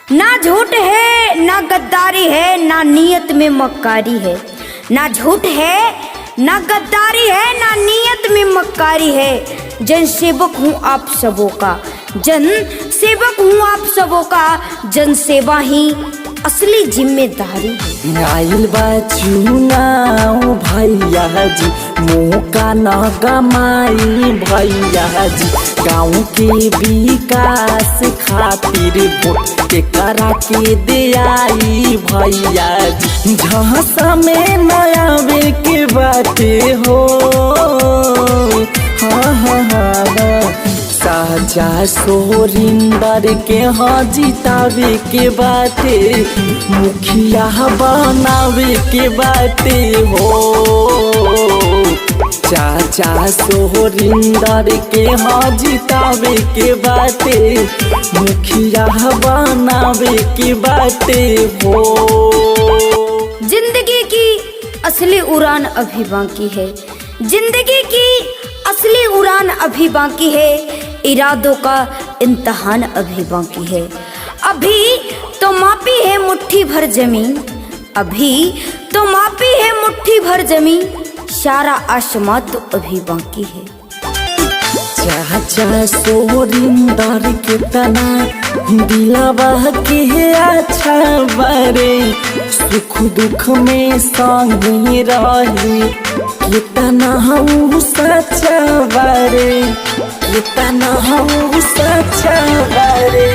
ना झूठ है ना गद्दारी है, ना नीयत में मक्कारी है। ना झूठ है ना गद्दारी है, ना नीयत में मक्कारी है। जन सेवक हूँ आप सबों का, जन सेवक हूँ आप सबों का, जन सेवा ही असली जिम्मेदारी है। आइल बा चुनाव भैया जी, मौका न गमाई भैया जी। गाँव के विकास खातिर वोट के करा के दे आई भैया जी। झांसा में नया वे के बाटे हो, हाँ हाँ हाँ। साजा सोरिंदर के हाँ जितावे के बाटे, मुखिया बनावे के बाटे हो। चाचा सोरिंदर के हाँ जितावे के बाटे, मुखिया बनावे के बाटे हो। जिंदगी की असली उड़ान अभी बाकी है, जिंदगी की असली उड़ान अभी बाकी है। इरादों का इम्तहान अभी बाकी है। अभी तो मापी है मुट्ठी भर जमीन, अभी तो मापी है मुट्ठी भर जमीन। सारा आसमां तो अभी बाकी है। चाचा सोरिंदर के तना दिलावा के अच्छा बारे, सुख दुख में संगे रही कितना हूँ सच्चा बारे, कितना हूँ सच्चा बारे।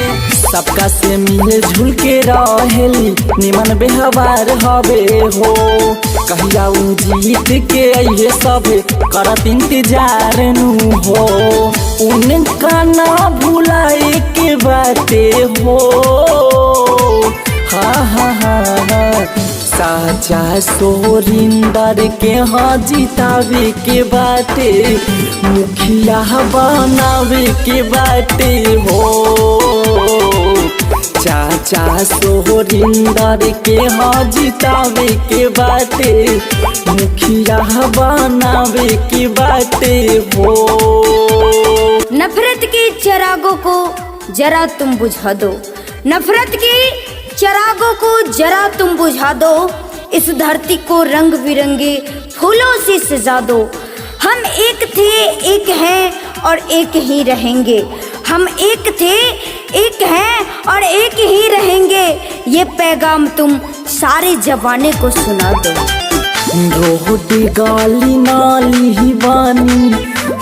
सबका से मिल जुल के रहेली, निमन व्यवहार हवे हो। कहिया जीत के ये सब करत इंतजार नु हो। उनका ना भुलाए के बाटे हो, हाँ हाँ हाँ। साचा सोरिंदर के हाँ जितावे के बाटे, मुखिया बनावे के बाटे हो। चाचा सोरिंदर के हाँ जितावे के बाटे, मुखिया बनावे के बाटे हो। नफरत के चिरागों को जरा तुम बुझा दो, नफरत के चिरागों को जरा तुम बुझा दो। इस धरती को रंग बिरंगे फूलों से सजा दो। हम एक थे एक हैं और एक ही रहेंगे, हम एक थे एक हैं और एक ही रहेंगे। ये पैगाम तुम सारे जवाने को सुना दो। रोटी गाली नाली ही बानी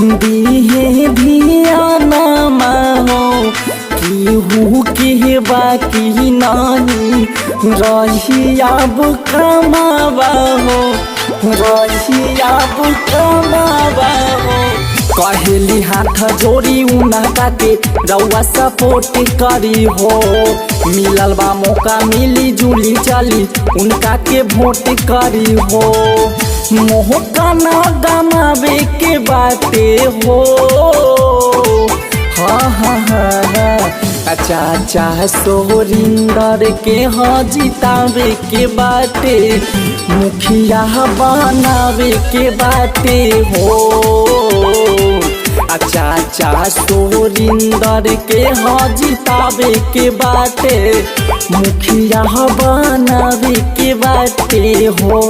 दिए धियाना माहो, केहू के बाकी नाही रही अब कमावा हो, रही अब कमावा हो। कहेली हाथ जोड़ी उनका के रउआ सपोर्ट करी हो। मिलल बा मौका मिली जुली चली उनका के वोट करी हो। मौका ना गमावे के बाटे हो, हाँ हाँ हाँ। चाचा सोरिंदर के हाँ जितावे के बाटे, मुखिया बनावे के बाटे हो। चाचा सोरिंदर के हाँ जितावे के बाटे, मुखिया बनावे के बाटे हो।